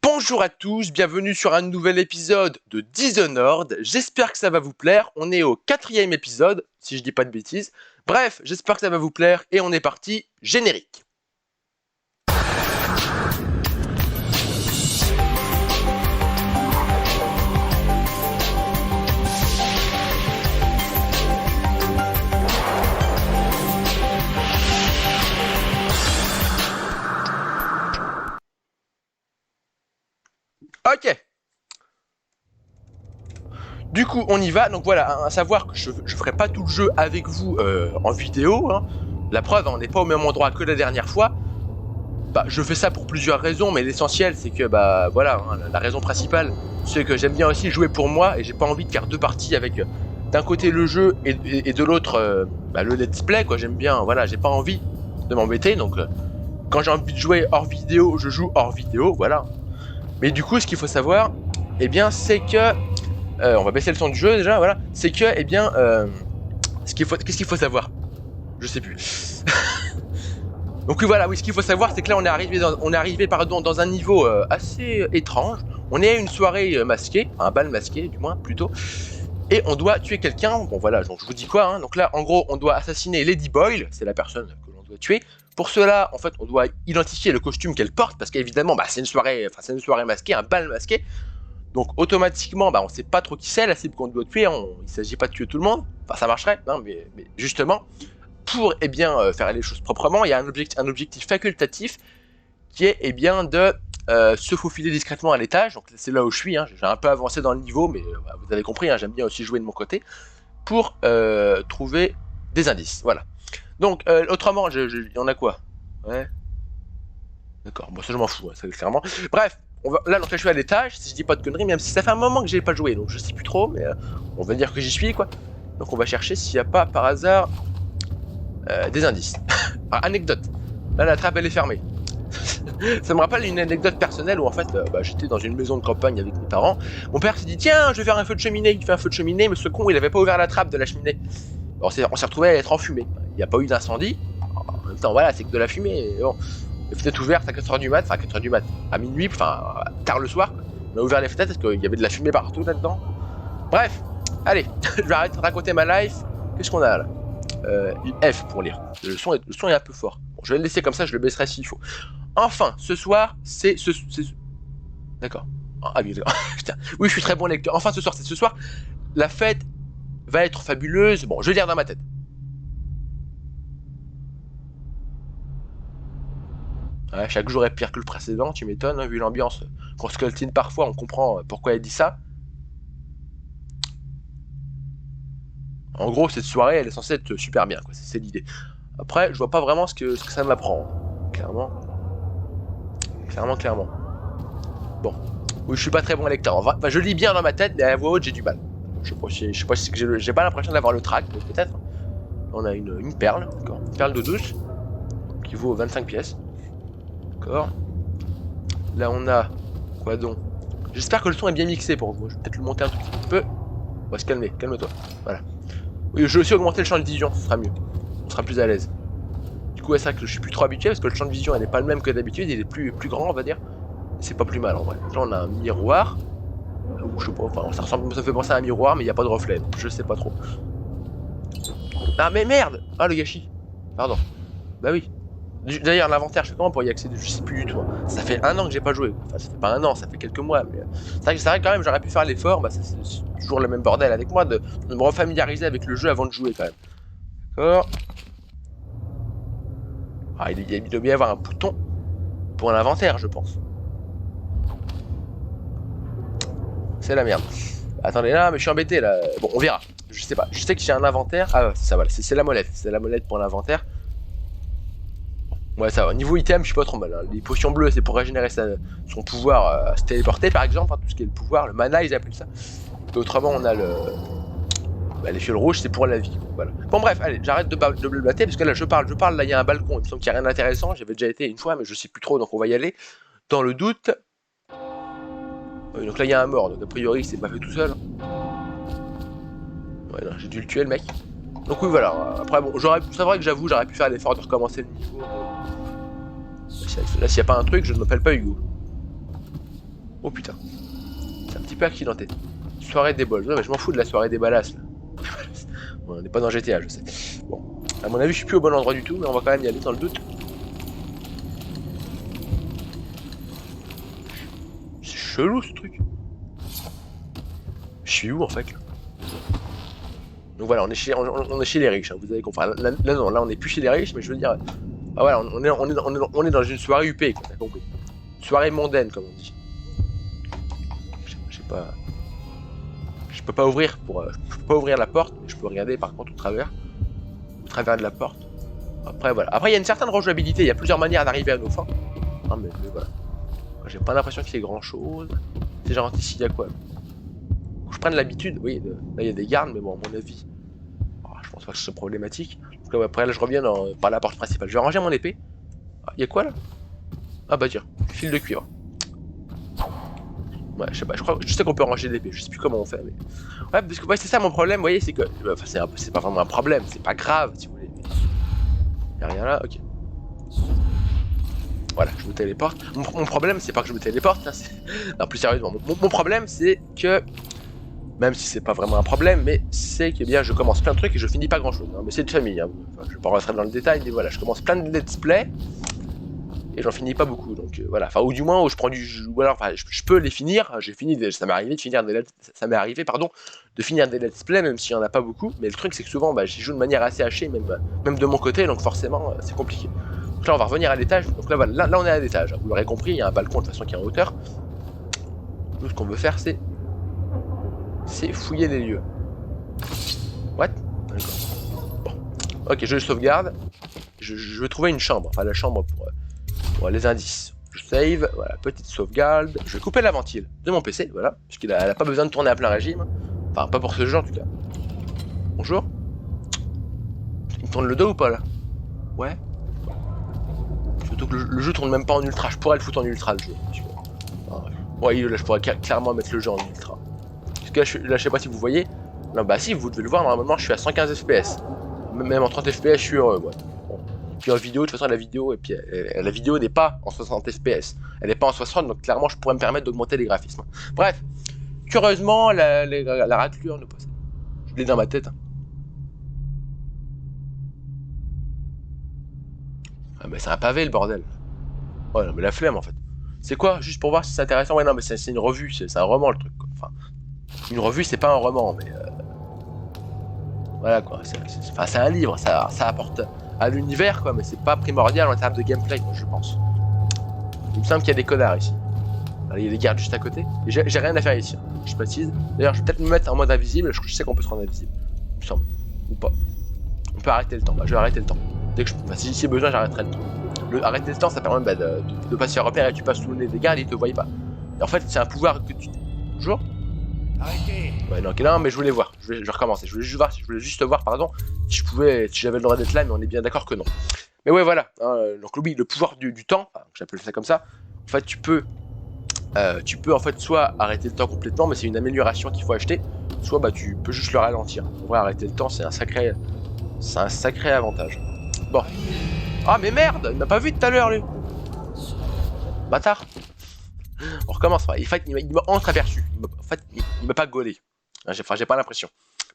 Bonjour à tous, bienvenue sur un nouvel épisode de Dishonored. J'espère que ça va vous plaire. On est au 4e épisode, si je dis pas de bêtises. Bref, j'espère que ça va vous plaire et on est parti, générique. Ok. Du coup, on y va. Donc voilà, à savoir que je ferai pas tout le jeu avec vous en vidéo. Hein. La preuve, on n'est pas au même endroit que la dernière fois. Bah, je fais ça pour plusieurs raisons, mais l'essentiel, c'est que bah voilà, hein, la raison principale, c'est que j'aime bien aussi jouer pour moi et j'ai pas envie de faire deux parties avec d'un côté le jeu et de l'autre le let's play quoi. J'aime bien, voilà, j'ai pas envie de m'embêter, donc quand j'ai envie de jouer hors vidéo, je joue hors vidéo, voilà. Mais du coup, ce qu'il faut savoir, eh bien, c'est que on va baisser le son du jeu déjà, voilà. C'est que, eh bien, qu'est-ce qu'il faut savoir? Je sais plus. Donc voilà, oui, ce qu'il faut savoir, c'est que là, on est arrivé dans un niveau assez étrange. On est à une soirée masquée, un bal masqué, du moins, plutôt. Et on doit tuer quelqu'un. Bon voilà, donc je vous dis quoi, hein. Donc là, en gros, on doit assassiner Lady Boyle, c'est la personne que l'on doit tuer. Pour cela, en fait, on doit identifier le costume qu'elle porte, parce qu'évidemment, bah, c'est une soirée masquée, un bal masqué. Donc automatiquement, bah, on sait pas trop qui c'est la cible qu'on doit tuer. Il s'agit pas de tuer tout le monde. Enfin, ça marcherait, hein, mais justement, pour eh bien faire les choses proprement, il y a un objectif facultatif qui est eh bien de se faufiler discrètement à l'étage. Donc c'est là où je suis. Hein. J'ai un peu avancé dans le niveau, mais vous avez compris. Hein, j'aime bien aussi jouer de mon côté pour trouver des indices. Voilà. Donc autrement, on a quoi? Ouais. D'accord. Bon, ça je m'en fous. Hein, clairement. Bref. Là, donc là, je suis à l'étage, si je dis pas de conneries, même si ça fait un moment que j'ai pas joué, donc je sais plus trop, mais on va dire que j'y suis, quoi. Donc on va chercher s'il n'y a pas, par hasard, des indices. Anecdote. Là, la trappe, elle est fermée. Ça me rappelle une anecdote personnelle où, en fait, j'étais dans une maison de campagne avec mes parents. Mon père s'est dit, tiens, je vais faire un feu de cheminée. Il fait un feu de cheminée, mais ce con, il avait pas ouvert la trappe de la cheminée. On s'est retrouvé à être en fumée. Il n'y a pas eu d'incendie. En même temps, voilà, c'est que de la fumée. Bon. Les fenêtres ouvertes à 4h du mat, enfin 4h du mat, à minuit, enfin tard le soir. On a ouvert les fenêtres parce qu'il y avait de la fumée partout là-dedans. Bref, allez, je vais arrêter de raconter ma life. Qu'est-ce qu'on a là? F pour lire. Le son est un peu fort. Bon, je vais le laisser comme ça, je le baisserai s'il faut. Enfin, ce soir, c'est D'accord. Ah oui, d'accord. Putain. Oui, je suis très bon lecteur. Enfin, ce soir, la fête va être fabuleuse. Bon, je vais lire dans ma tête. Ouais, chaque jour est pire que le précédent, tu m'étonnes, hein, vu l'ambiance qu'on scoltine parfois, on comprend pourquoi elle dit ça. En gros, cette soirée, elle est censée être super bien, quoi. C'est l'idée. Après, je vois pas vraiment ce que ça m'apprend. Clairement. Clairement. Bon. Oui, je suis pas très bon lecteur. Enfin, je lis bien dans ma tête, mais à la voix haute, j'ai du mal. Je sais pas si j'ai pas l'impression d'avoir le trac, peut-être. On a une perle, d'accord. Une perle de douce, qui vaut 25 pièces. D'accord. Là, on a... Quoi donc? J'espère que le son est bien mixé pour vous. Je vais peut-être le monter un tout petit peu. On va se calmer, calme-toi. Voilà. Oui, je vais aussi augmenter le champ de vision, ce sera mieux. On sera plus à l'aise. Du coup, c'est vrai que je suis plus trop habitué parce que le champ de vision, elle n'est pas le même que d'habitude. Il est plus grand, on va dire. C'est pas plus mal en vrai. Là, on a un miroir. Ou je sais pas, enfin, ça fait penser à un miroir, mais il n'y a pas de reflet. Donc je sais pas trop. Ah, mais merde! Ah, le gâchis. Pardon. Bah oui. D'ailleurs, l'inventaire, je fais comment pour y accéder? Je sais plus du tout. Ça fait 1 an que j'ai pas joué. Enfin, ça fait pas 1 an, ça fait quelques mois. Mais c'est vrai que quand même, j'aurais pu faire l'effort. Bah, c'est toujours le même bordel avec moi de me refamiliariser avec le jeu avant de jouer quand même. D'accord. Ah, il doit bien y avoir un bouton pour l'inventaire, je pense. C'est la merde. Attendez là, mais je suis embêté là. Bon, on verra. Je sais pas. Je sais que j'ai un inventaire. Ah, ça voilà. C'est la molette. C'est la molette pour l'inventaire. Ouais, ça va. Niveau item, je suis pas trop mal. Hein. Les potions bleues, c'est pour régénérer son pouvoir, se téléporter par exemple, hein, tout ce qui est le pouvoir, le mana, ils appellent ça. Et autrement, on a les fioles rouges, c'est pour la vie. Voilà. Bon, bref, allez, j'arrête de blablater parce que là, je parle, là, il y a un balcon. Il me semble qu'il n'y a rien d'intéressant. J'avais déjà été une fois, mais je sais plus trop, donc on va y aller. Dans le doute. Donc là, il y a un mort, donc a priori, il s'est pas fait tout seul. Ouais, non, j'ai dû le tuer, le mec. Donc oui, voilà. Après, bon, c'est vrai que j'avoue, j'aurais pu faire l'effort de recommencer le niveau. Là, s'il n'y a pas un truc, je ne m'appelle pas Hugo. Oh putain. C'est un petit peu accidenté. Soirée des bols. Ouais, mais je m'en fous de la soirée des balasses là. Bon, on n'est pas dans GTA, je sais. Bon. À mon avis, je suis plus au bon endroit du tout, mais on va quand même y aller dans le doute. C'est chelou ce truc. Je suis où en fait là? Donc voilà, on est chez les riches, hein, vous avez compris. Là, non, là on est plus chez les riches, mais je veux dire... Ah voilà, on est dans une soirée UP, quoi, t'as compris. Une soirée mondaine, comme on dit. Je sais pas... Je peux pas ouvrir je peux pas ouvrir la porte, mais je peux regarder par contre au travers de la porte. Après voilà. Après il y a une certaine rejouabilité, il y a plusieurs manières d'arriver à nos fins. Ah mais voilà. J'ai pas l'impression qu'il y ait grand chose. C'est genre ici il y a quoi? Faut que je prenne l'habitude, oui, là il y a des gardes, mais bon à mon avis. Oh, je pense pas que ce soit problématique. Donc là, après là je reviens par la porte principale. Je vais ranger mon épée. Ah, il y a quoi là? Ah bah tiens, fil de cuivre. Ouais, je sais pas, je sais qu'on peut ranger l'épée, je sais plus comment on fait, mais... Ouais, parce que ouais, c'est ça mon problème, vous voyez, c'est que... Enfin, c'est pas vraiment un problème, c'est pas grave, si vous voulez. Y'a rien là, ok. Voilà, je me téléporte. Mon problème, c'est pas que je me téléporte, hein, non, plus sérieusement, mon problème, c'est que... Même si c'est pas vraiment un problème, mais c'est que bien, je commence plein de trucs et je finis pas grand-chose. Hein, mais c'est de famille, hein. Enfin, je vais pas rentrer dans le détail, mais voilà, je commence plein de let's play... Et j'en finis pas beaucoup, donc voilà. Enfin, ou du moins, où je prends ou alors, enfin, je peux les finir. J'ai fini, ça m'est arrivé de finir des let's play, même s'il y en a pas beaucoup. Mais le truc, c'est que souvent, bah, j'y joue de manière assez hachée, même de mon côté, donc forcément, c'est compliqué. Donc là, on va revenir à l'étage. Donc là, voilà, là, on est à l'étage. Vous l'aurez compris, il y a un balcon de toute façon qui est en hauteur. Nous, ce qu'on veut faire, c'est fouiller les lieux. What? D'accord. Bon. Ok, je sauvegarde. Je vais trouver une chambre. Enfin, la chambre pour les indices. Je save, voilà, petite sauvegarde. Je vais couper la ventile de mon PC, voilà, puisqu'elle a pas besoin de tourner à plein régime. Enfin, pas pour ce jeu en tout cas. Bonjour. Il me tourne le dos ou pas là? Ouais. Surtout que le jeu tourne même pas en ultra. Je pourrais le foutre en ultra le jeu. Ouais, là je pourrais clairement mettre le jeu en ultra. Parce que là, je sais pas si vous voyez. Non, bah si, vous devez le voir, normalement je suis à 115 FPS. Même en 30 FPS, je suis heureux, ouais. Puis en vidéo, de toute façon, la vidéo n'est pas en 60 fps. Elle n'est pas en 60, donc clairement, je pourrais me permettre d'augmenter les graphismes. Bref, curieusement, la raclure ne passe. Je l'ai dans ma tête. Ah, mais c'est un pavé, le bordel. Ouais, non, mais la flemme, en fait. C'est quoi? Juste pour voir si c'est intéressant? Ouais, non, mais c'est une revue, c'est un roman, le truc, quoi. Enfin, une revue, c'est pas un roman, mais... Voilà, quoi. C'est un livre, ça apporte... à l'univers quoi, mais c'est pas primordial en termes de gameplay quoi, je pense. Il me semble qu'il y a des connards ici. Alors, il y a des gardes juste à côté. J'ai rien à faire ici, hein, je précise. D'ailleurs, je vais peut-être me mettre en mode invisible, je sais qu'on peut se rendre invisible. Il me semble. Ou pas. On peut arrêter le temps, bah, je vais arrêter le temps. Dès que si besoin, j'arrêterai le temps. Arrêter le temps, ça permet de pas se faire repérer et tu passes sous le nez des gardes et ils te voient pas. Et en fait, c'est un pouvoir que tu... Bonjour. Arrêtez. Ouais, non, ok, non, mais je voulais voir. Je vais recommencer. Je voulais juste voir, pardon, si j'avais le droit d'être là, mais on est bien d'accord que non. Mais ouais, voilà. Hein, donc le pouvoir du temps, enfin, j'appelle ça comme ça. En fait, tu peux en fait soit arrêter le temps complètement, mais c'est une amélioration qu'il faut acheter. Soit bah tu peux juste le ralentir. En vrai, arrêter le temps, c'est un sacré avantage. Bon. Ah mais merde, il m'a pas vu tout à l'heure lui. Bâtard. On recommence. Il m'a entreaperçu. En fait, il m'a pas gaulé. Enfin, j'ai pas l'impression.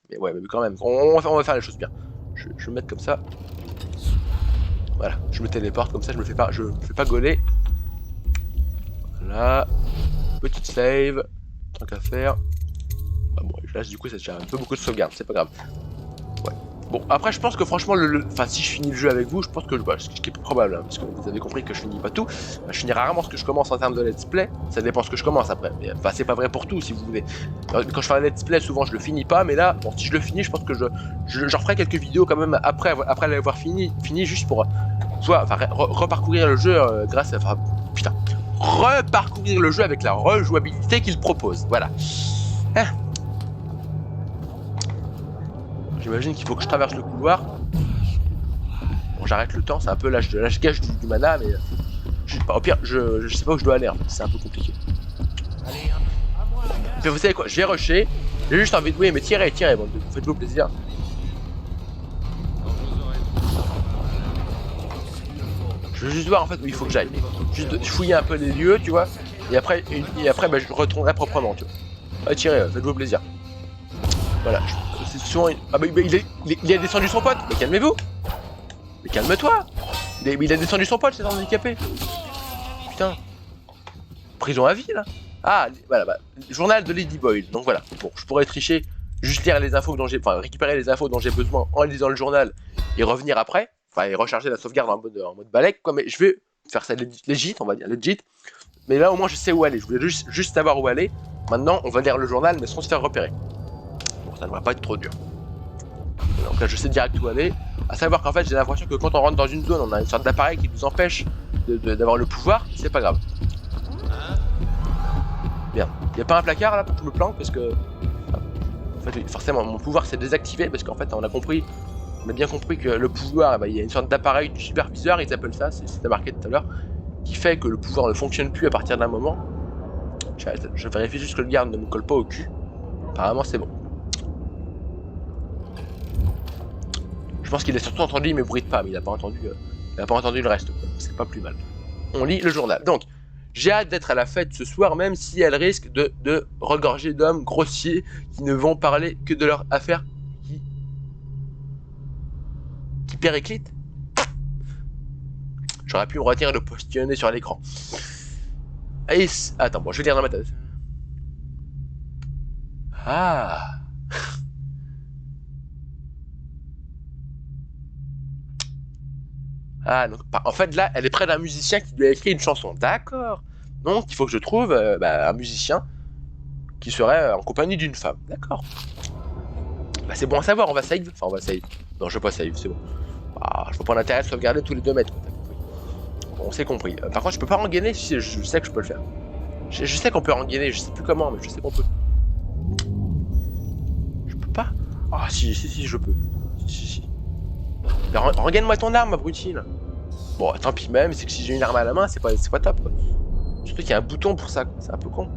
Mais ouais, mais quand même, on va faire les choses bien. Je vais me mettre comme ça. Voilà, je me téléporte comme ça, je me fais pas gauler. Voilà. Petite save. Tant qu'à faire. Bah bon, là, du coup, c'est déjà un peu beaucoup de sauvegarde, c'est pas grave. Ouais. Bon, après, je pense que franchement, enfin, si je finis le jeu avec vous, je pense que, ce qui est probable, hein, parce que vous avez compris que je finis pas tout, je finis rarement ce que je commence en termes de let's play, ça dépend ce que je commence après, mais enfin, c'est pas vrai pour tout, si vous voulez. Quand je fais un let's play, souvent, je le finis pas, mais là, bon, si je le finis, je pense que je referai quelques vidéos quand même après l'avoir fini, juste pour, reparcourir le jeu grâce à, enfin, putain, reparcourir le jeu avec la rejouabilité qu'il propose, voilà. Hein. J'imagine qu'il faut que je traverse le couloir. Bon, j'arrête le temps, c'est un peu l'âge gage du mana, mais au pire, je sais pas où je dois aller, hein. C'est un peu compliqué. Mais vous savez quoi, je vais rusher. J'ai juste envie de... Oui, mais tirez, bon, faites-vous plaisir. Je veux juste voir en fait où il faut que j'aille. Juste fouiller un peu les lieux, tu vois. Et après bah, je retournerai proprement, tu vois. Ah, tirez, faites-vous plaisir. Voilà, c'est souvent... Ah bah il a descendu son pote, mais calmez-vous. Mais calme-toi. Il a descendu son pote, c'est handicapé. Putain. Prison à vie, là. Ah, voilà, bah, journal de Lady Boyle. Donc voilà, bon, je pourrais tricher, juste lire les infos dont j'ai... Enfin, récupérer les infos dont j'ai besoin en lisant le journal et revenir après. Enfin, et recharger la sauvegarde en mode balèque, quoi. Mais je vais faire ça legit, on va dire, legit. Mais là, au moins, je sais où aller. Je voulais juste savoir où aller. Maintenant, on va lire le journal, mais sans se faire repérer. Bon, ça ne va pas être trop dur. Donc là, je sais direct où aller. À savoir qu'en fait, j'ai l'impression que quand on rentre dans une zone, on a une sorte d'appareil qui nous empêche d'avoir le pouvoir. C'est pas grave. Merde. Y'a pas un placard là pour que je me planque parce que... En fait, oui, forcément, mon pouvoir s'est désactivé parce qu'en fait, on a bien compris que le pouvoir, bah, il y a une sorte d'appareil du superviseur, ils appellent ça, c'était marqué tout à l'heure, qui fait que le pouvoir ne fonctionne plus à partir d'un moment. Je vérifie juste que le garde ne me colle pas au cul. Apparemment, c'est bon. Je pense qu'il a surtout entendu mes bruits de pas, mais il n'a pas entendu le reste. C'est pas plus mal. On lit le journal. Donc, j'ai hâte d'être à la fête ce soir, même si elle risque de regorger d'hommes grossiers qui ne vont parler que de leurs affaires qui périclitent. J'aurais pu me retenir de postillonner sur l'écran. Attends, bon, je vais lire dans ma tête. Ah. Ah, donc, en fait, là, elle est près d'un musicien qui lui a écrit une chanson. D'accord. Donc, il faut que je trouve un musicien qui serait en compagnie d'une femme. D'accord. Bah, c'est bon à savoir, on va save. Enfin, on va save. Non, je vais pas save, c'est bon. Ah, je vois pas l'intérêt de sauvegarder tous les 2 mètres. On s'est compris. Par contre, je peux pas rengainer, je sais que je peux le faire. Je sais qu'on peut rengainer, je sais plus comment, mais je sais qu'on peut. Je peux pas. Ah, si, je peux. Si. Rengaine-moi ton arme, abruti, là. Bon, tant pis même, c'est que si j'ai une arme à la main, c'est pas top, quoi. Surtout qu'il y a un bouton pour ça, quoi. C'est un peu con.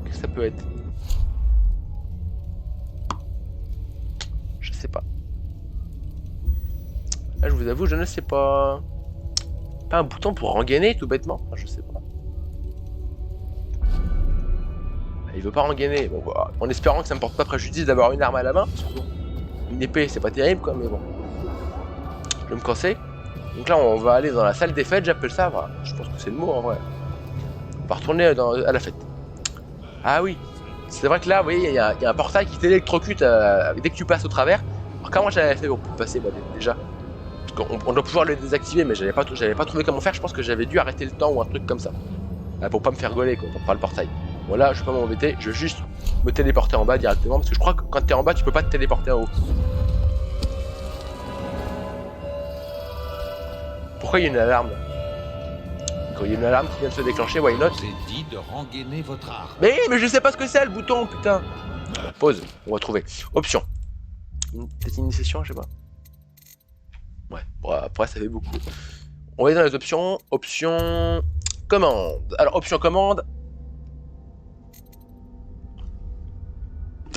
Qu'est-ce que ça peut être? Je sais pas. Là, je vous avoue, je ne sais pas. Pas un bouton pour rengainer, tout bêtement? Enfin, je sais pas. Il veut pas rengainer. Bon, bah, en espérant que ça me porte pas préjudice d'avoir une arme à la main. Parce que bon, une épée, c'est pas terrible, quoi, mais bon. Je vais me casser. Donc là, on va aller dans la salle des fêtes, j'appelle ça. Voilà. Je pense que c'est le mot, en vrai. On va retourner à la fête. Ah oui. C'est vrai que là, vous voyez, il y a un portail qui t'électrocute dès que tu passes au travers. Alors comment j'avais fait pour passer déjà? Parce qu'on doit pouvoir le désactiver, mais j'avais pas trouvé comment faire. Je pense que j'avais dû arrêter le temps ou un truc comme ça. Pour pas me faire gauler, quoi, par le portail. Voilà, je vais pas m'embêter, je vais juste me téléporter en bas directement, parce que je crois que quand t'es en bas, tu peux pas te téléporter en haut. Pourquoi il y a une alarme là? Quand il y a une alarme qui vient de se déclencher, why not? Je vous ai dit de rengainer votre arme. Mais je sais pas ce que c'est le bouton, putain. Pause, on va trouver. Option. Peut-être initiation, je sais pas. Ouais, bon, après ça fait beaucoup. On va aller dans les options. Option commande. Alors, option commande.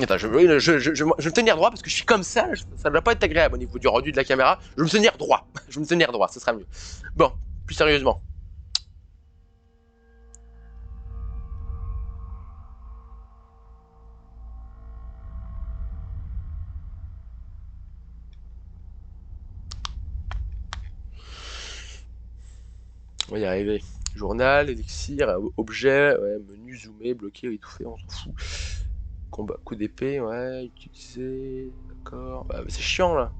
Attends, je vais me tenir droit parce que je suis comme ça, ça ne va pas être agréable au niveau du rendu de la caméra. Je vais me tenir droit. Je vais me tenir droit, ce sera mieux. Bon, plus sérieusement. On va y arriver. Journal, élixir, objet, ouais, menu, zoomer, bloquer, étouffer, on s'en fout. Combat, coup d'épée, ouais, utiliser, d'accord. Bah, c'est chiant là.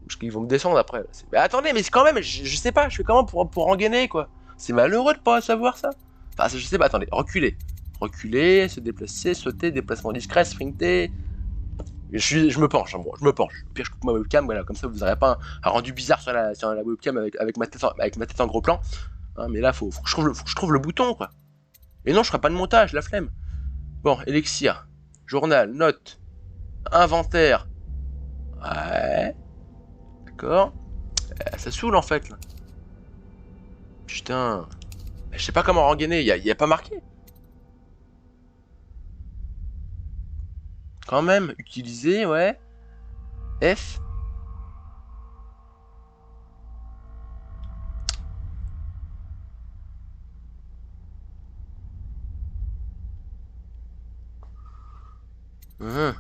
Parce qu'ils vont me descendre après. Là. Mais attendez, mais c'est quand même, je sais pas, je fais comment pour engainer quoi. C'est malheureux de pas savoir ça. Enfin, je sais pas, attendez, reculer. Reculer, se déplacer, sauter, déplacement discret, sprinter. Je me penche, hein, moi, je me penche. Au pire, je coupe ma webcam, voilà, comme ça vous n'aurez pas un rendu bizarre sur la webcam avec ma tête en gros plan. Hein, mais là, faut que je trouve le bouton, quoi. Et non, je ferai pas de montage, la flemme. Bon, élixir, journal, note, inventaire. Ouais. D'accord. Ça saoule en fait, là. Putain. Je sais pas comment rengainer, y a pas marqué. Quand même, utiliser, ouais. F. Hum.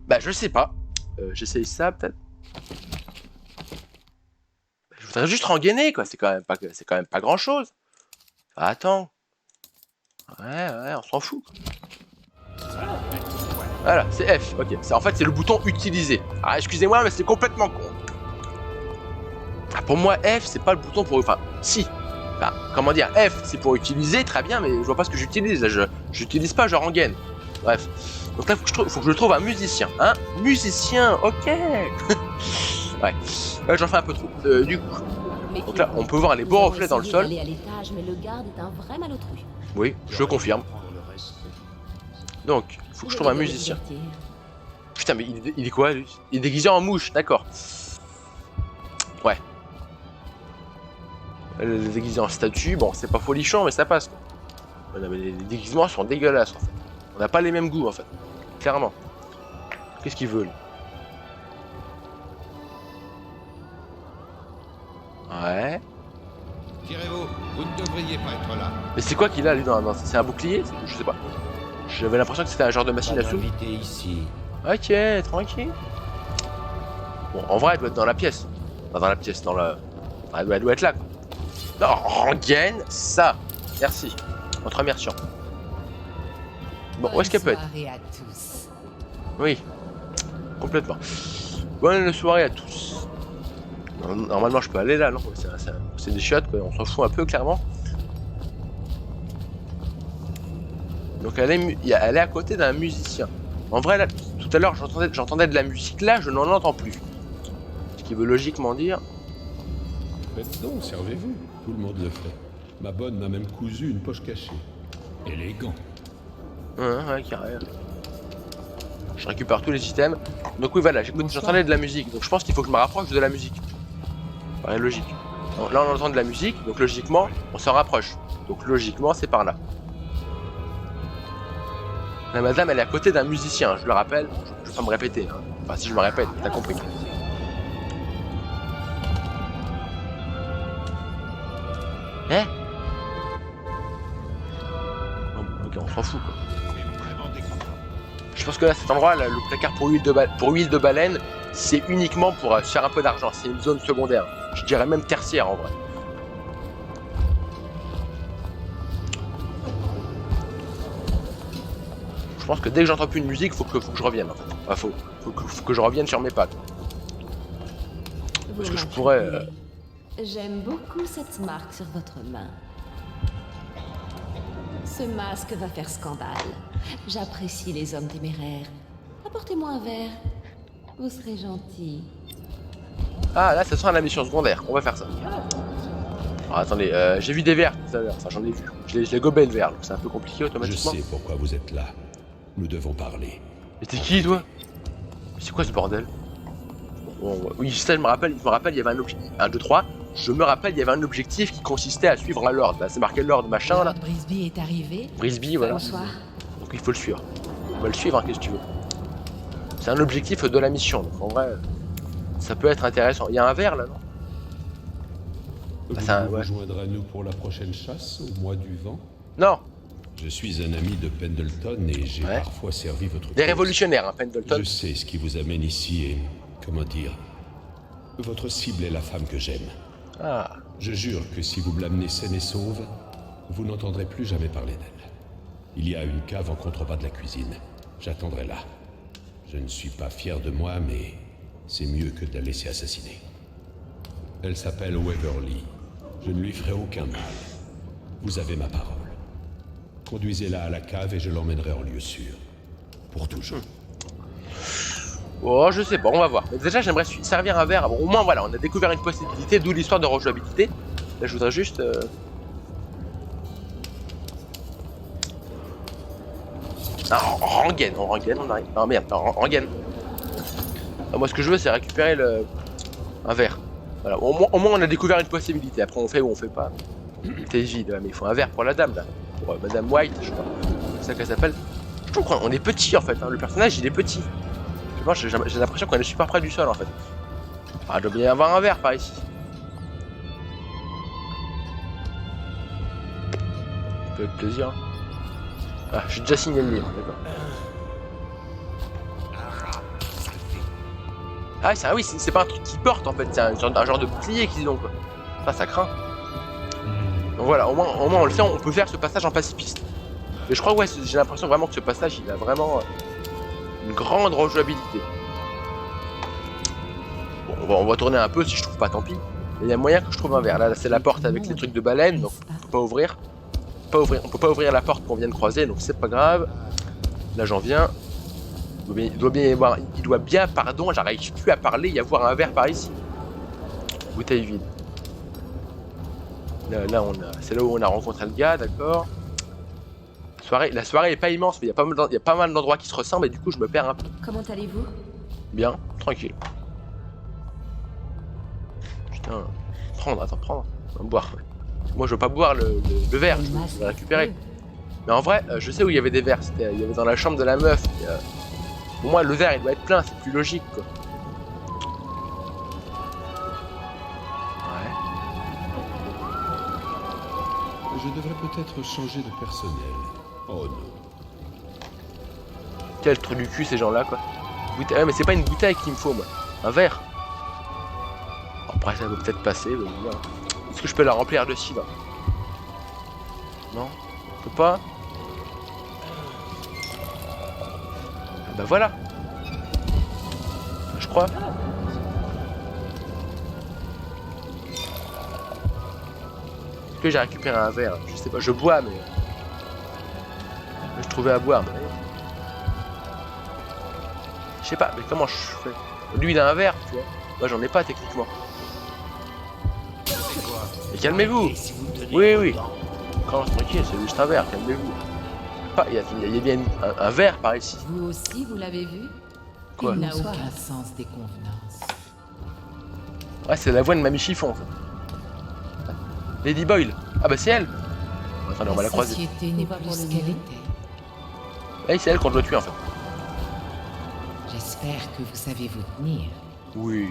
Bah je sais pas. J'essaye ça peut-être. Je voudrais juste rengainer quoi, c'est quand même pas grand chose. Attends. Ouais, on s'en fout. Voilà, c'est F, ok. En fait c'est le bouton utiliser. Ah excusez-moi mais c'est complètement con. Ah, pour moi F c'est pas le bouton pour... Enfin, si. Enfin, comment dire, F c'est pour utiliser, très bien, mais je vois pas ce que j'utilise. Là, j'utilise pas, je rengaine. Bref. Donc là, faut que je trouve un musicien. Hein, musicien, ok. Ouais. J'en fais un peu trop. Du coup. Donc là, on peut voir les beaux reflets dans le sol. À l'étage, mais le garde est un vrai malotru. Oui, je confirme. Donc, il faut que je trouve un musicien. Putain, mais il est quoi, lui? Il est déguisé en mouche, d'accord. Ouais. Elle est déguisée en statue. Bon, c'est pas folichon, mais ça passe, quoi. Non, mais les déguisements sont dégueulasses, en fait. On n'a pas les mêmes goûts, en fait. Clairement. Qu'est-ce qu'il veut, lui? Ouais. Tirez-vous, vous ne devriez pas être là. Mais c'est quoi qu'il a, lui, dans... C'est un bouclier? Je sais pas. J'avais l'impression que c'était un genre de machine à sous. Ici. Ok, tranquille. Bon, en vrai, elle doit être dans la pièce. Enfin, dans la pièce, dans la... Enfin, elle doit être là, quoi. Non, rengaine ça. Merci. En te remerciant. Bon, où est-ce qu'elle peut être? À tous. Oui. Complètement. Bonne soirée à tous. Normalement, je peux aller là, non? C'est des chiottes, quoi. On s'en fout un peu, clairement. Donc, elle est à côté d'un musicien. En vrai, là, tout à l'heure, j'entendais de la musique. Là, je n'en entends plus. Ce qui veut logiquement dire... Faites donc, servez-vous. Tout le monde le fait. Ma bonne m'a même cousu une poche cachée. Élégant. Ouais, carré. Je récupère tous les items. Donc oui, voilà, j'entendais de la musique. Donc je pense qu'il faut que je me rapproche de la musique. Ouais, logique. Donc, là, on entend de la musique. Donc logiquement, on s'en rapproche. Donc logiquement, c'est par là. La madame, elle est à côté d'un musicien, je le rappelle. Je vais pas me répéter. Hein. Enfin, si je me répète, t'as compris. Hein? Ok, on s'en fout, quoi. Je pense que là, cet endroit, là, le placard pour huile de baleine, c'est uniquement pour se faire un peu d'argent. C'est une zone secondaire. Je dirais même tertiaire, en vrai. Je pense que dès que j'entends plus de musique, faut que je revienne, en fait. Enfin, faut que je revienne sur mes pattes. Parce que je pourrais... J'aime beaucoup cette marque sur votre main. Ce masque va faire scandale. J'apprécie les hommes téméraires. Apportez-moi un verre. Vous serez gentil. Ah, là, ça sera la mission secondaire. On va faire ça. Alors, attendez, j'ai vu des verres tout à l'heure. Enfin, j'en ai vu. Je l'ai gobé le verre, donc c'est un peu compliqué automatiquement. Je sais pourquoi vous êtes là. Nous devons parler. Mais t'es qui, toi? C'est quoi ce bordel? Oui, ça, je me rappelle, il y avait un objectif. 1, 2, 3. Je me rappelle, il y avait un objectif qui consistait à suivre un lord. Là, c'est marqué lord machin, là. Lord Brisby est arrivé. Brisby, voilà. Bonsoir. Donc il faut le suivre. On va le suivre, hein, qu'est-ce que tu veux. C'est un objectif de la mission, donc en vrai, ça peut être intéressant. Il y a un verre, là, non? Vous vous rejoindre à nous pour la prochaine chasse, au mois du vent? Non. Je suis un ami de Pendleton et j'ai parfois servi votre Des cause. révolutionnaires, hein, Pendleton. Je sais ce qui vous amène ici et... comment dire... Votre cible est la femme que j'aime. Ah. Je jure que si vous me l'amenez saine et sauve, vous n'entendrez plus jamais parler d'elle. Il y a une cave en contrebas de la cuisine. J'attendrai là. Je ne suis pas fier de moi, mais c'est mieux que de la laisser assassiner. Elle s'appelle Waverly. Je ne lui ferai aucun mal. Vous avez ma parole. Conduisez-la à la cave et je l'emmènerai en lieu sûr. Pour toujours. Oh, je sais pas, on va voir. Mais déjà, j'aimerais servir un verre. Bon, au moins, voilà, on a découvert une possibilité, d'où l'histoire de rejouabilité. Là, je voudrais juste... Non, rengaine, on arrive. Non, merde, non, rengaine. Moi, ce que je veux, c'est récupérer un verre. Voilà, au moins, on a découvert une possibilité. Après, on fait ou on fait pas. T'es vide, mais il faut un verre pour la dame, là. Pour Madame White, je crois. C'est ça qu'elle s'appelle. Je trouve qu'on est petit, en fait. Hein. Le personnage, il est petit. J'ai l'impression qu'on est super près du sol, en fait. Ah, il doit bien y avoir un verre par ici. Avec plaisir. Ah, j'ai déjà signé le livre, d'accord. Ah oui, c'est pas un truc qui porte en fait, c'est un genre de bouclier qu'ils ont quoi. Ah, ça craint. Donc voilà, au moins on le sait, on peut faire ce passage en pacifiste. Mais je crois ouais, j'ai l'impression vraiment que ce passage il a vraiment une grande rejouabilité. Bon, on va tourner un peu, si je trouve pas tant pis. Mais il y a moyen que je trouve un verre. Là c'est la porte avec les trucs de baleine, donc on peut pas ouvrir. On peut pas ouvrir la porte qu'on vient de croiser, donc c'est pas grave. Là j'en viens. Il doit bien, pardon, j'arrive plus à parler, y avoir un verre par ici. Bouteille vide. Là c'est là où on a rencontré le gars, d'accord. La soirée est pas immense, mais il y a pas mal d'endroits qui se ressemblent et du coup je me perds un peu. Comment allez-vous? Bien, tranquille. Putain, prendre. On va boire. Moi je veux pas boire le verre, je veux le récupérer. Mais en vrai, je sais où il y avait des verres, il y avait dans la chambre de la meuf. Pour moi le verre il doit être plein, c'est plus logique quoi. Ouais. Je devrais peut-être changer de personnel. Oh non. Quel trou du cul ces gens-là quoi. Ouais, mais c'est pas une bouteille qu'il me faut moi, un verre. Après ça peut peut-être passer, mais bien. Est-ce que je peux la remplir de cidre? Non, je peux pas. Ah bah voilà. Je crois. Est-ce que j'ai récupéré un verre? Je sais pas, je bois mais... Je trouvais à boire mais... Je sais pas, mais comment je fais? Lui il a un verre, tu vois. Moi j'en ai pas techniquement. Mais calmez-vous. Oui. Quand tranquille, c'est juste un verre, calmez-vous. Il y a bien un verre par ici. Vous aussi, vous l'avez vu? Quoi? Il n'a aucun sens des convenances. Ouais, c'est la voix de Mamie Chiffon. Ça. Lady Boyle. Ah bah c'est elle. Attendez, on va la croiser. La société n'est plus ce qu'elle était. Ouais, c'est elle qu'on doit tuer en fait. J'espère que vous savez vous tenir. Oui.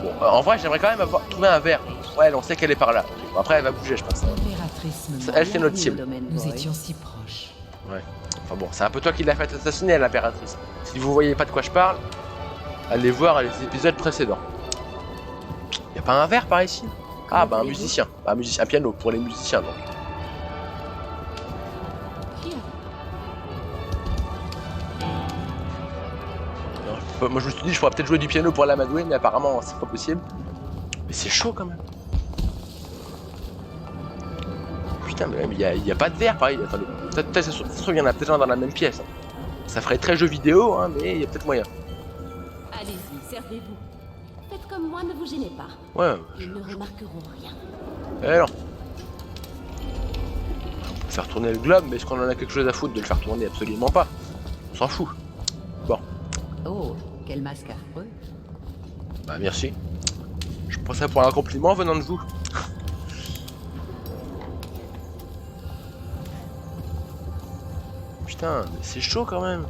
Bon, en vrai, j'aimerais quand même trouver un verre. Ouais, on sait qu'elle est par là. Bon, après, elle va bouger, je pense. L'impératrice me Elle, c'est notre cible. Nous étions si proches. Ouais. Enfin bon, c'est un peu toi qui l'as fait assassiner, l'impératrice. Si vous voyez pas de quoi je parle, allez voir les épisodes précédents. Y a pas un verre par ici? Ah, bah un musicien. Bah, un piano pour les musiciens, donc. Moi je me suis dit je pourrais peut-être jouer du piano pour l'amadouer, mais apparemment c'est pas possible. Mais c'est chaud quand même. Putain mais il y a pas de verre pareil. Attendez, peut-être ça se trouve il y en a peut-être un dans la même pièce. Ça ferait très jeu vidéo hein, mais il y a peut-être moyen. Allez-y, servez-vous. Faites comme moi, ne vous gênez pas. Ouais. Ils ne remarqueront rien. Eh non. On peut faire tourner le globe, mais est-ce qu'on en a quelque chose à foutre de le faire tourner? Absolument pas. On s'en fout. Bon. Oh, quel masque affreux. Bah merci. Je prends ça pour un compliment venant de vous. Putain, mais c'est chaud quand même.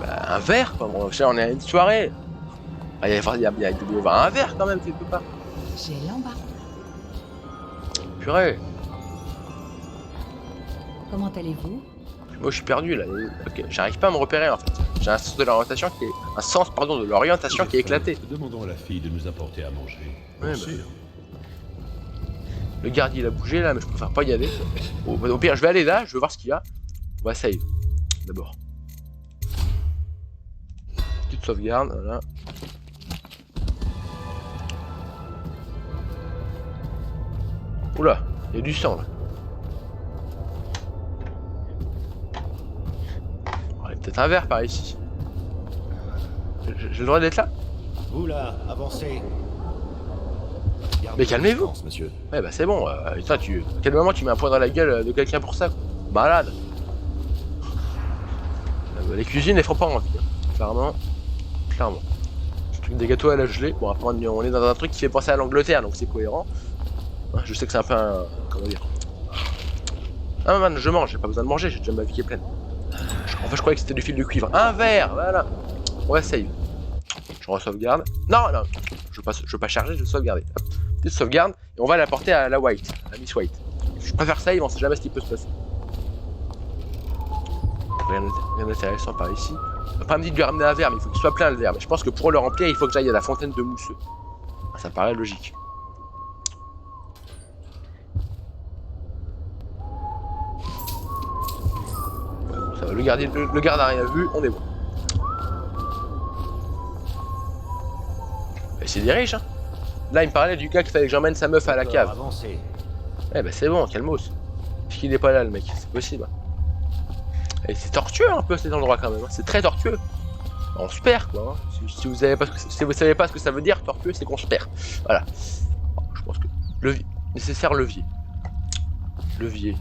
Bah un verre quoi, bon, on est à une soirée. Ah, il y a un verre quand même quelque part. J'ai l'embarras. Purée. Comment allez-vous? Moi je suis perdu là. Ok, j'arrive pas à me repérer en fait. J'ai un sens de l'orientation qui est éclaté. Demandons à la fille de nous apporter à manger. Ouais, bah. Le garde il a bougé là, mais je préfère pas y aller. Au pire, je vais aller là, je veux voir ce qu'il y a. On va save d'abord. Petite sauvegarde, voilà. Oula, il y a du sang là. Il y a peut-être un verre par ici. J'ai le droit d'être là? Oula, avancez. Mais calmez-vous. Monsieur. Ouais bah c'est bon, putain, à quel moment tu mets un poing dans la gueule de quelqu'un pour ça quoi. Malade. Les cuisines elles font pas envie, hein. Clairement. Ce truc des gâteaux à la gelée, bon après on est dans un truc qui fait penser à l'Angleterre donc c'est cohérent. Je sais que c'est un peu un... comment dire. Ah man, je mange, j'ai pas besoin de manger, j'ai déjà ma vie qui est pleine. En fait je croyais que c'était du fil de cuivre. Un verre, voilà. On va save. Je re-sauvegarde. Non, je veux pas charger, je veux sauvegarder. Hop. Petite sauvegarde, et on va la porter à la White, à Miss White. Je préfère save, on sait jamais ce qui peut se passer. Rien d'intéressant par ici. Après, elle me dit de lui ramener un verre, mais il faut qu'il soit plein le verre. Mais je pense que pour le remplir, il faut que j'aille à la fontaine de mousseux. Ah, ça me paraît logique. Ouais, bon, ça va, le garde a rien vu, on est bon. Et c'est des riches, hein. Là, il me parlait du gars qu'il fallait que j'emmène sa meuf à la cave. Avancez. Eh ben c'est bon, calmos. Puisqu'il est pas là, le mec, c'est possible. Et c'est tortueux un peu cet endroit quand même, hein. C'est très tortueux. On se perd quoi. Hein. Si vous savez pas ce que ça veut dire, tortueux, c'est qu'on se perd. Voilà. Je pense que levier, nécessaire levier. Levier.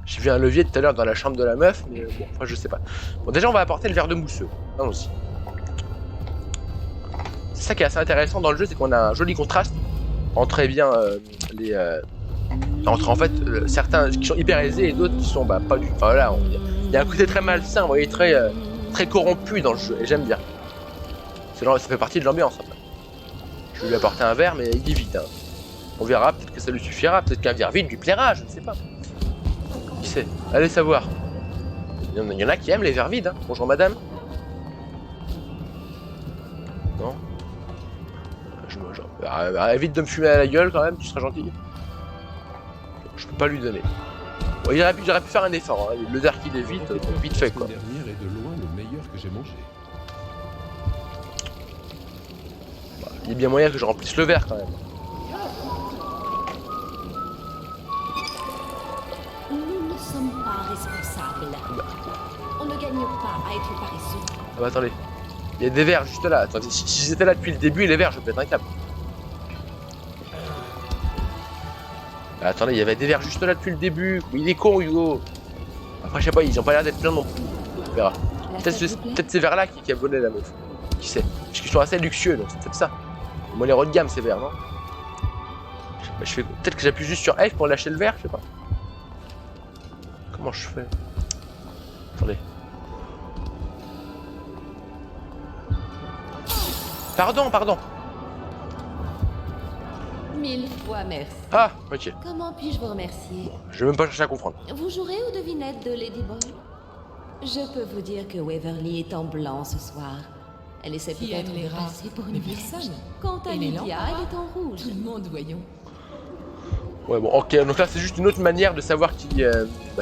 J'ai vu un levier tout à l'heure dans la chambre de la meuf, mais bon, enfin je sais pas. Bon, déjà on va apporter le verre de mousseux. Allons-y. C'est ça qui est assez intéressant dans le jeu, c'est qu'on a un joli contraste entre entre en fait certains qui sont hyper aisés et d'autres qui sont pas du. Enfin voilà, il y a un côté très malsain, vous voyez, très corrompu dans le jeu, et j'aime bien. Ça fait partie de l'ambiance. En fait. Je vais lui apporter un verre, mais il est vide. Hein. On verra, peut-être que ça lui suffira, peut-être qu'un verre vide lui plaira, je ne sais pas. Qui sait? Allez savoir. Il y en a qui aiment les verres vides. Hein. Bonjour madame. Non. Évite de me fumer à la gueule quand même, tu seras gentil. Je peux pas lui donner. Bon, j'aurais pu faire un effort, hein. Le verre qu'il est vite fait quoi. La dernière est de loin le meilleur que j'ai mangé. Bah, il y a bien moyen que je remplisse le verre quand même. Nous ne sommes pas responsables. On ne gagne pas à être paresseux. Ah bah attendez. Il y a des verres juste là. Attendez, si j'étais là depuis le début, les verres, je pète un câble. Ah, attendez, il y avait des verres juste là depuis le début. Mais il est con, Hugo. Après, je sais pas, ils ont pas l'air d'être pleins non plus. On verra. Peut-être ces verres-là qui a volé la meuf. Qui sait? Parce qu'ils sont assez luxueux, donc c'est peut-être ça. Moi, les haut de gamme, ces verres, non? Peut-être que j'appuie juste sur F pour lâcher le verre, je sais pas. Comment je fais? Attendez. Pardon. 1000 fois merci. Ah, ok. Comment puis-je vous remercier? Je vais même pas chercher à comprendre. Vous jouerez aux devinettes de Ladyboy? Je peux vous dire que Waverly est en blanc ce soir. Elle essaie Qui peut-être aime les de rats? passer pour Mais une vierge. personne. Quant à Et les Lydia, lamparts? elle est en rouge. Tout le monde, voyons. Ouais, bon, ok. Donc là, c'est juste une autre manière de savoir qui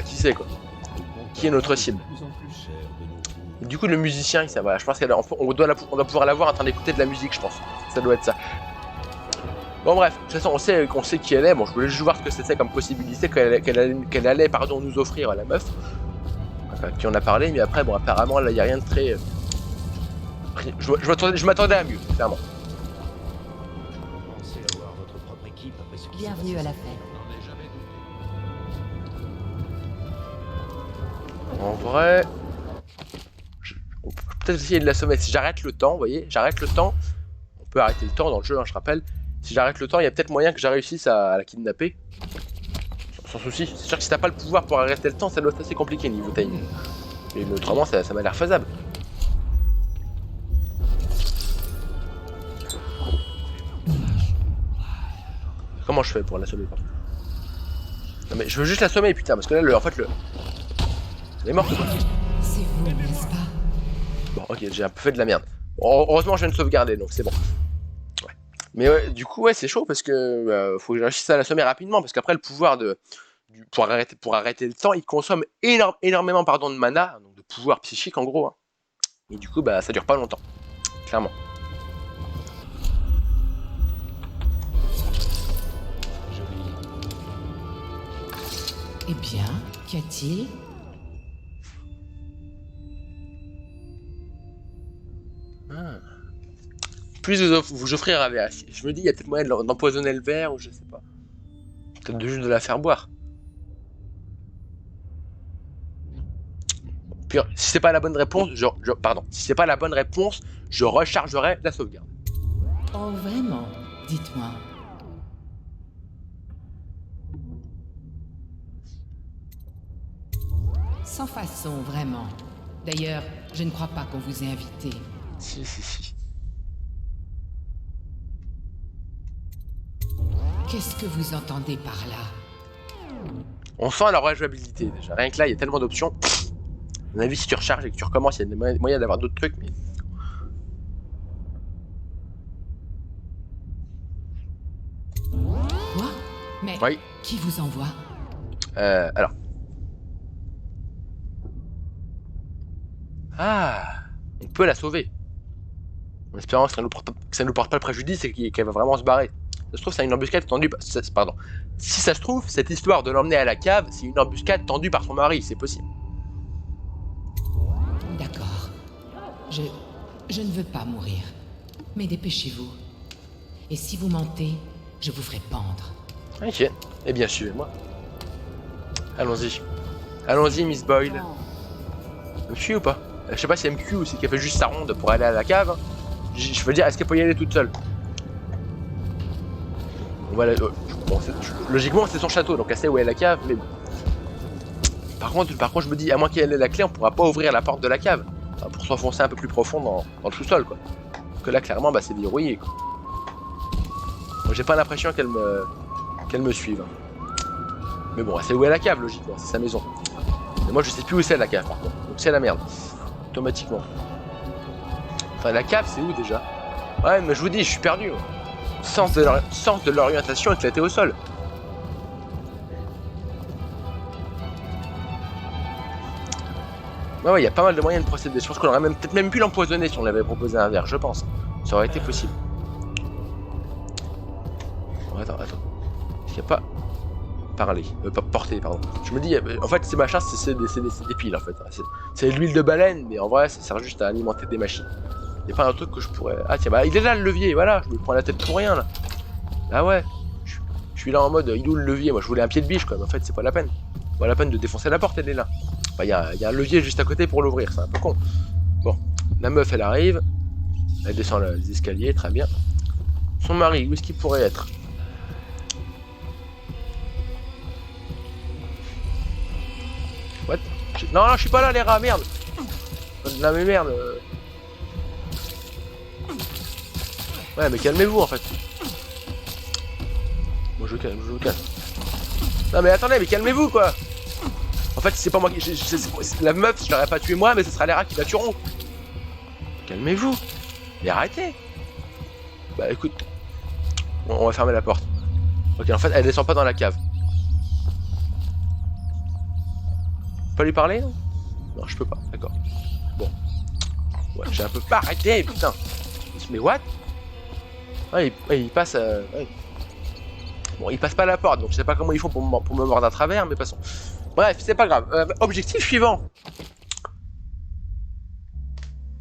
c'est, quoi. Qui est notre cible. De plus en plus cher de nos jours. Et du coup, le musicien, ça va. Je pense qu'on doit pouvoir l'avoir en train d'écouter de la musique, je pense. Ça doit être ça. Bon, bref. De toute façon, on sait qui elle est. Bon, je voulais juste voir ce que c'était comme possibilité qu'elle allait nous offrir, la meuf. Enfin, qui on a parlé, mais après, bon, apparemment, là, il n'y a rien de très. Je m'attendais à mieux, clairement. Vous pensez avoir votre propre équipe après ce qui s'est Bienvenue passé à la ce fête. N'en ai jamais douté. En vrai. On peut peut-être essayer de l'assommer. Si j'arrête le temps, vous voyez, j'arrête le temps. On peut arrêter le temps dans le jeu, hein, je rappelle. Si j'arrête le temps, il y a peut-être moyen que je réussisse à la kidnapper. Sans souci. C'est sûr que si t'as pas le pouvoir pour arrêter le temps, ça doit être assez compliqué niveau timing. Mais autrement, ça m'a l'air faisable. Comment je fais pour l'assommer, par contre? Non mais je veux juste l'assommer, putain, parce que là, en fait, elle est morte ou quoi? C'est vous, n'est-ce pas? Bon, ok, j'ai un peu fait de la merde. Bon, heureusement, je viens de sauvegarder, donc c'est bon. Ouais. Mais ouais, du coup, ouais, c'est chaud parce que faut que je réussisse à l'assommer rapidement, parce qu'après, le pouvoir pour arrêter le temps, il consomme énormément de mana, donc de pouvoir psychique en gros. Hein. Et du coup, bah, ça dure pas longtemps, clairement. Eh bien, qu'y a-t-il? Ah. Plus vous offrir un verre. Je me dis, il y a peut-être moyen d'empoisonner le verre, ou je sais pas. Peut-être juste de la faire boire. Puis, si c'est pas la bonne réponse, si c'est pas la bonne réponse, je rechargerai la sauvegarde. Oh, vraiment? Dites-moi. Sans façon, vraiment. D'ailleurs, je ne crois pas qu'on vous ait invité. Si. Qu'est-ce que vous entendez par là? On sent la rejouabilité déjà. Rien que là, il y a tellement d'options. À mon avis, si tu recharges et que tu recommences, il y a des moyens d'avoir d'autres trucs. Mais... Quoi? Mais Oui. qui vous envoie? Alors. Ah, on peut la sauver. En espérant que ça ne nous porte pas le préjudice et qu'elle va vraiment se barrer. Ça se trouve, c'est une embuscade tendue par... Pardon. Si ça se trouve, cette histoire de l'emmener à la cave, c'est une embuscade tendue par son mari, c'est possible. D'accord. Je ne veux pas mourir. Mais dépêchez-vous. Et si vous mentez, je vous ferai pendre. Ok. Eh bien, suivez-moi. Allons-y. Allons-y, Miss Boyle. Elle me suit ou pas? Je sais pas si MQ ou si qu'elle fait juste sa ronde pour aller à la cave. Je veux dire, est-ce qu'elle peut y aller toute seule? Voilà. Bon, logiquement, c'est son château, donc elle sait où est la cave, mais bon. Par contre, je me dis, à moins qu'elle ait la clé, on pourra pas ouvrir la porte de la cave. Enfin, pour s'enfoncer un peu plus profond dans le sous-sol, quoi. Parce que là, clairement, bah, c'est verrouillé, quoi. Bon, j'ai pas l'impression qu'elle me suive. Mais bon, elle sait où est la cave, logiquement, c'est sa maison. Mais moi, je sais plus où c'est la cave, par contre. Donc c'est la merde. Automatiquement. Enfin, la cave, c'est où déjà? Ouais, mais je vous dis, je suis perdu. Ouais. Sens de l'orientation éclaté au sol. Ouais, il y a pas mal de moyens de procéder. Je pense qu'on aurait peut-être même pu l'empoisonner si on l'avait proposé un verre, je pense. Ça aurait été possible. Bon, attends. Il n'y a pas... Parler. Pas porter, pardon. Je me dis, en fait, ces machins, c'est des piles, en fait. C'est de l'huile de baleine, mais en vrai, ça sert juste à alimenter des machines. Il n'y a pas un truc que je pourrais... Ah tiens, bah il est là le levier, voilà, je me prends la tête pour rien, là. Ah ouais, je suis là en mode, il est où le levier? Moi, je voulais un pied de biche, quoi, mais en fait, c'est pas la peine. Pas la peine de défoncer la porte, elle est là. Bah, il y a un levier juste à côté pour l'ouvrir, c'est un peu con. Bon, la meuf, elle arrive. Elle descend les escaliers, très bien. Son mari, où est-ce qu'il pourrait être? What? Non, je suis pas là, les rats, merde. Non, mais merde. Ouais, mais calmez-vous, en fait. Moi, je vous calme. Non, mais attendez, mais calmez-vous, quoi. En fait, c'est pas moi qui... la meuf, je l'aurais pas tué moi, mais ce sera les rats qui la tueront. Calmez-vous. Mais arrêtez. Bah, écoute. On va fermer la porte. Ok, en fait, elle descend pas dans la cave. Pas lui parler, non? Non, je peux pas, d'accord. Bon. Ouais, j'ai un peu pas arrêté, putain. Mais what? Ouais, il passe... ouais. Bon, il passe pas la porte, donc je sais pas comment ils font pour me mordre à travers, mais passons. Bref, c'est pas grave. Objectif suivant.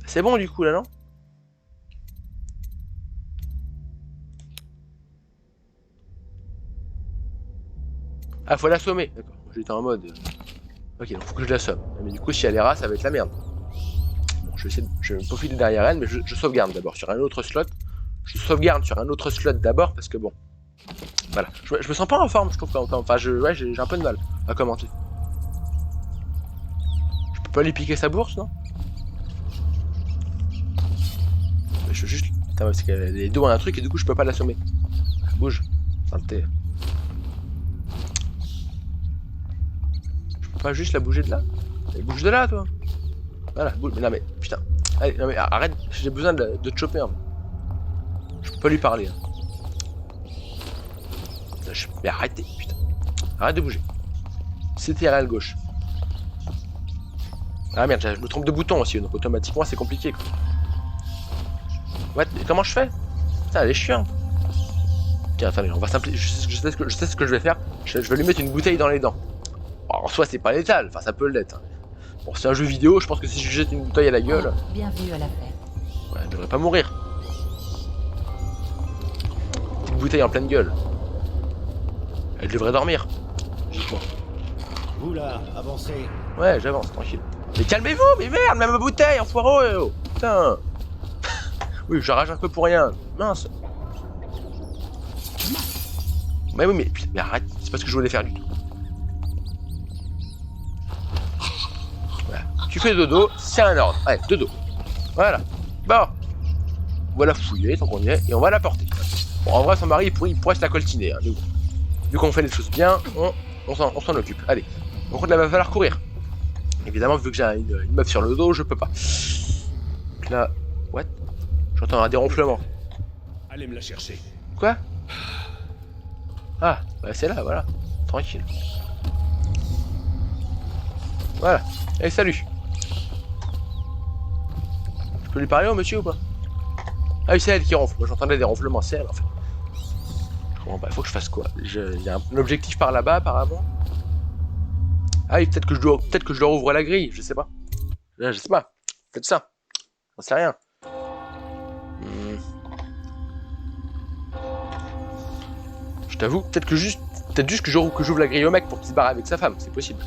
C'est bon, du coup, là, non? Ah, faut l'assommer. D'accord, j'étais en mode... Ok, donc faut que je l'assomme. Mais du coup, si elle est rare, ça va être la merde. Bon, je vais me profiler derrière elle, mais je sauvegarde d'abord sur un autre slot. Je sauvegarde sur un autre slot d'abord, parce que bon... Voilà. Je me sens pas en forme, je trouve, enfin, ouais, j'ai un peu de mal à commenter. Je peux pas lui piquer sa bourse, non? Je veux juste... Putain, parce qu'elle a les dos à un truc, et du coup, je peux pas l'assommer. Bouge. Saleté. Pas juste la bouger de là? Elle bouge de là, toi. Voilà, bouge. Mais non, mais putain. Allez, non, mais arrête, j'ai besoin de te choper. Hein. Je peux pas lui parler. Hein. Mais arrêtez, putain. Arrête de bouger. C'était à gauche. Ah merde, je me trompe de bouton aussi, donc automatiquement c'est compliqué. Quoi. Ouais, comment je fais? Putain, elle est chiante. Tiens, attendez, on va simplifier. Je sais ce que je vais faire. Je vais lui mettre une bouteille dans les dents. En soi, c'est pas létal, enfin ça peut l'être. Bon, c'est un jeu vidéo, je pense que si je jette une bouteille à la gueule... Oh, bienvenue à la fête. Ouais, elle devrait pas mourir. Petite bouteille en pleine gueule. Elle devrait dormir. Logiquement. Vous là, avancez. Ouais, j'avance, tranquille. Mais calmez-vous, mais merde, même ma bouteille, enfoireux, oh. Putain. Oui, je rage un peu pour rien. Mince. Mais oui, mais arrête, c'est pas ce que je voulais faire du tout. Tu fais dodo, c'est un ordre. Allez, dodo. Voilà. Bon. On va la fouiller tant qu'on y est et on va la porter. Bon, en vrai, son mari, il pourrait se la coltiner. Hein, vu qu'on fait les choses bien, on s'en occupe. Allez. Donc là, il va falloir courir. Évidemment, vu que j'ai une meuf sur le dos, je peux pas. Donc là, what? J'entends un déronflement. Allez me la chercher. Quoi? Ah, bah c'est là, voilà. Tranquille. Voilà. Allez, salut. Je peux lui parler au monsieur ou pas? Ah oui, c'est elle qui ronfle. Moi j'entendais des ronflements, c'est elle en fait. Bon bah faut que je fasse quoi? Il y a un objectif par là-bas apparemment. Ah oui, peut-être que je leur ouvre la grille, je sais pas. Je sais pas. Peut-être ça. J'en sais rien. Je t'avoue, peut-être juste que j'ouvre la grille au mec pour qu'il se barre avec sa femme, c'est possible.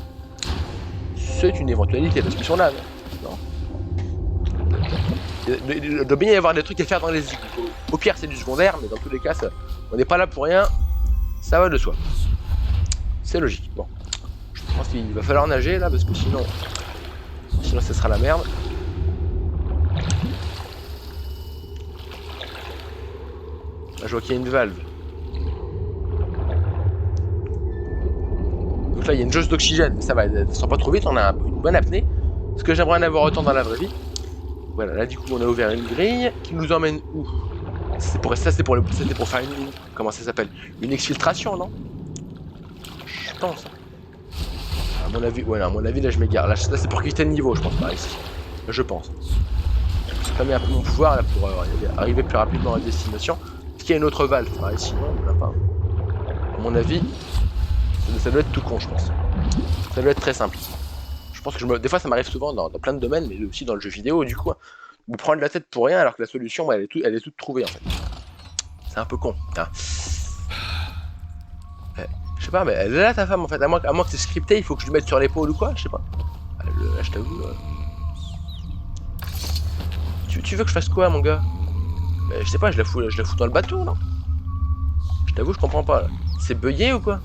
C'est une éventualité parce qu'ils sont là, non? Il doit bien y avoir des trucs à faire dans les îles. Au pire, c'est du secondaire, mais dans tous les cas, on n'est pas là pour rien. Ça va de soi. C'est logique. Bon. Je pense qu'il va falloir nager là, parce que sinon ça sera la merde. Là, je vois qu'il y a une valve. Donc là, il y a une jauge d'oxygène, mais ça va, elle descend pas trop vite, on a une bonne apnée. Ce que j'aimerais en avoir autant dans la vraie vie. Voilà, là du coup on a ouvert une grille qui nous emmène où? C'était pour faire une... Comment ça s'appelle? Une exfiltration, non? Je pense. À mon avis, ouais, à mon avis là je m'égare. Là c'est pour quitter le niveau, je pense, par ici. Là, je pense. Je vais un peu mon pouvoir là pour arriver plus rapidement à la destination. Est-ce qu'il y a une autre valve par ici? Non, il n'y en a pas. À mon avis, ça doit être tout con, je pense. Ça doit être très simple. Je pense que des fois ça m'arrive souvent dans plein de domaines, mais aussi dans le jeu vidéo, du coup, me prendre la tête pour rien alors que la solution, bah, elle est toute trouvée en fait. C'est un peu con. Hein. Je sais pas, mais elle est là ta femme en fait, à moins que c'est scripté, il faut que je lui mette sur l'épaule ou quoi, je sais pas. Là, je t'avoue. Tu veux que je fasse quoi, mon gars? Je sais pas, je la fous dans le bateau, non? Je t'avoue, je comprends pas. C'est bugué ou quoi?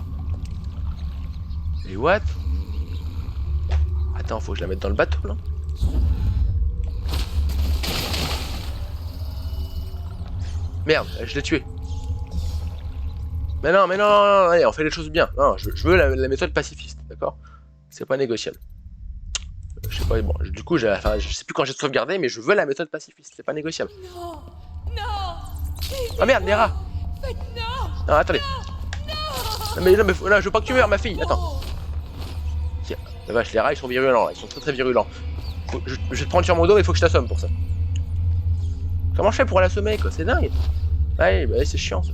Et what? Attends, faut que je la mette dans le bateau, non? Merde, je l'ai tué. Mais non, allez, on fait les choses bien. Non, je veux la méthode pacifiste, d'accord? C'est pas négociable. Je sais pas, bon, du coup, je sais plus quand j'ai sauvegardé, mais je veux la méthode pacifiste, c'est pas négociable. Non, non. Ah merde, les rats. Non. Non, attendez. Non, mais là, je veux pas que tu meurs, ma fille, attends. Tiens, la vache, les rats, ils sont virulents, là. Ils sont très très virulents. Je vais te prendre sur mon dos, mais il faut que je t'assomme pour ça. Comment je fais pour l'assommer, quoi? C'est dingue. Ouais, bah c'est chiant, ça.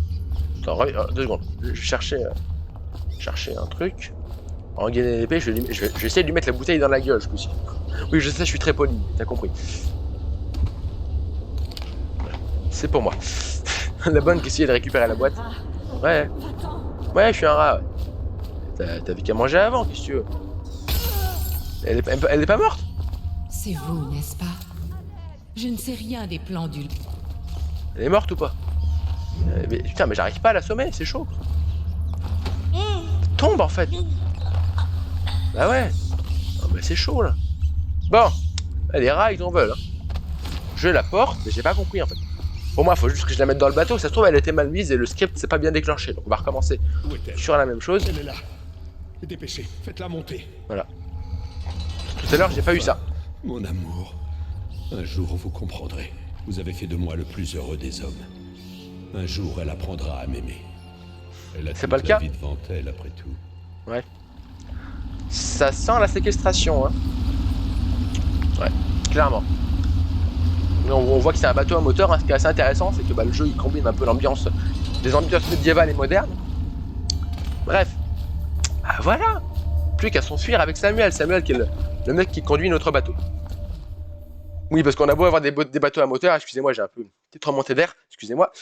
Attends, 2 secondes. Je vais chercher un truc. En gagner l'épée, je vais essayer de lui mettre la bouteille dans la gueule, ce coup-ci. Oui, je sais, je suis très poli, t'as compris. C'est pour moi. La bonne qui essayait de récupérer la boîte. Ouais. Ouais, je suis un rat, ouais. T'avais qu'à manger avant, qu'est-ce que tu veux? Elle est pas morte? C'est vous, n'est-ce pas? Je ne sais rien des plans du... Elle est morte ou pas? Putain, mais j'arrive pas à l'assommer, c'est chaud. Tombe en fait. Bah ouais. Oh, bah c'est chaud là. Bon. Les rats ils en veulent. Hein. Je la porte, mais j'ai pas compris en fait. Pour moi, faut juste que je la mette dans le bateau. Ça se trouve, elle était mal mise et le script s'est pas bien déclenché. Donc on va recommencer sur la même chose. Elle est là. Dépêchez, faites-la monter. Voilà. Tout à l'heure, j'ai pas eu ça. Mon amour, un jour vous comprendrez. Vous avez fait de moi le plus heureux des hommes. Un jour, elle apprendra à m'aimer. Elle a C'est toute pas le la cas vie devant elle, après tout. Ouais. Ça sent la séquestration, hein. Ouais, clairement. On voit que c'est un bateau à moteur, hein. Ce qui est assez intéressant, c'est que bah, le jeu il combine un peu l'ambiance des ambiances médiévales et modernes. Bref. Ah voilà. Plus qu'à s'enfuir avec Samuel. Samuel qui est le mec qui conduit notre bateau. Oui, parce qu'on a beau avoir des bateaux à moteur, excusez-moi, j'ai un peu petite remontée d'air, excusez-moi.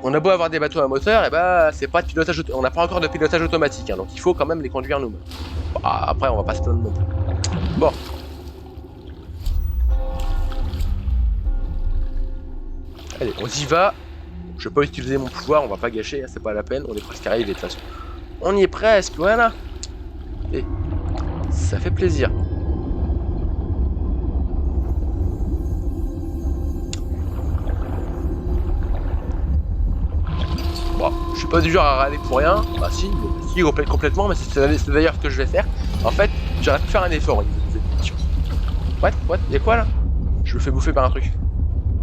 On a beau avoir des bateaux à moteur, et bah c'est pas de pilotage, on n'a pas encore de pilotage automatique, hein, donc il faut quand même les conduire nous-mêmes. Bon, après, on va pas se plaindre non plus. Bon. Allez, on y va. Je vais pas utiliser mon pouvoir, on va pas gâcher, hein, c'est pas la peine, on est presque arrivé de toute façon. On y est presque, voilà. Et ça fait plaisir. pas du genre à râler pour rien. Bah si, complètement, mais c'est d'ailleurs ce que je vais faire. En fait, j'aurais pu faire un effort au niveau de cette mission. What? Y'a quoi là? Je me fais bouffer par un truc.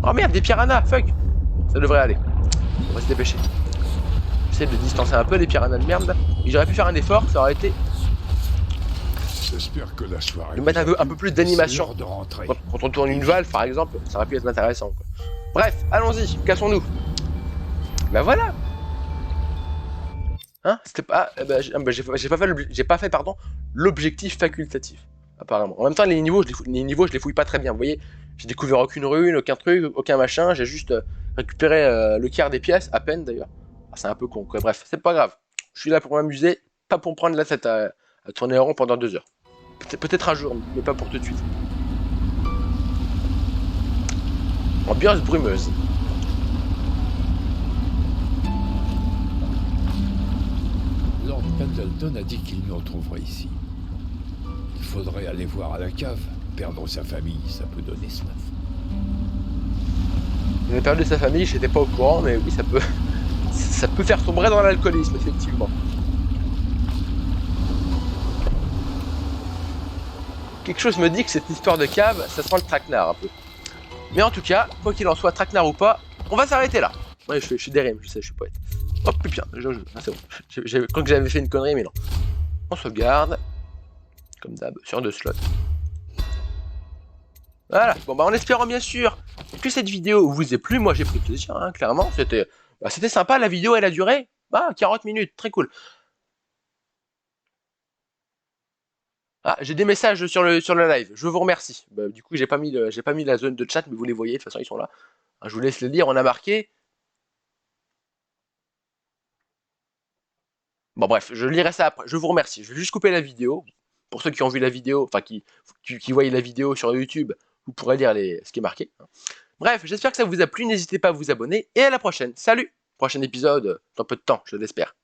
Oh merde, des piranhas, fuck! Ça devrait aller. On va se dépêcher. J'essaie de distancer un peu les piranhas de merde. Et j'aurais pu faire un effort, ça aurait été J'espère que la soirée. de mettre un peu plus d'animation. C'est l'heure de rentrer. Quand on tourne une valve, par exemple, ça aurait pu être intéressant. Quoi. Bref, allons-y, cassons-nous. Ben voilà. Hein? C'était pas. J'ai pas fait pardon l'objectif facultatif. Apparemment. En même temps, les niveaux, je les fouille pas très bien. Vous voyez, j'ai découvert aucune rune, aucun truc, aucun machin. J'ai juste récupéré le quart des pièces, à peine d'ailleurs. Ah, c'est un peu con. Quoi. Bref, c'est pas grave. Je suis là pour m'amuser, pas pour me prendre la tête à tourner en rond pendant 2 heures. Peut-être un jour, mais pas pour tout de suite. Ambiance brumeuse. Lord Pendleton a dit qu'il nous retrouverait ici. Il faudrait aller voir à la cave. Perdre sa famille, ça peut donner soif. Il a perdu sa famille, j'étais pas au courant, mais oui, ça peut faire sombrer dans l'alcoolisme, effectivement. Quelque chose me dit que cette histoire de cave, ça sent le traquenard un peu. Mais en tout cas, quoi qu'il en soit, traquenard ou pas, on va s'arrêter là. Ouais, je suis des rimes, je sais, je suis poète. Hop, putain, c'est bon. Je crois que j'avais fait une connerie, mais non. On sauvegarde. Comme d'hab, sur 2 slots. Voilà, bon bah en espérant bien sûr que cette vidéo vous ait plu, moi j'ai pris plaisir, hein, clairement, c'était sympa, la vidéo elle a duré 40 minutes, très cool. Ah, j'ai des messages sur le live, je vous remercie. Bah, du coup j'ai pas mis la zone de chat, mais vous les voyez, de toute façon ils sont là. Ah, je vous laisse les lire, on a marqué. Bon bref, je lirai ça après, je vous remercie, je vais juste couper la vidéo. Pour ceux qui ont vu la vidéo, enfin qui voient la vidéo sur YouTube, vous pourrez lire ce qui est marqué. Bref, j'espère que ça vous a plu, n'hésitez pas à vous abonner, et à la prochaine. Salut! Prochain épisode dans peu de temps, je l'espère.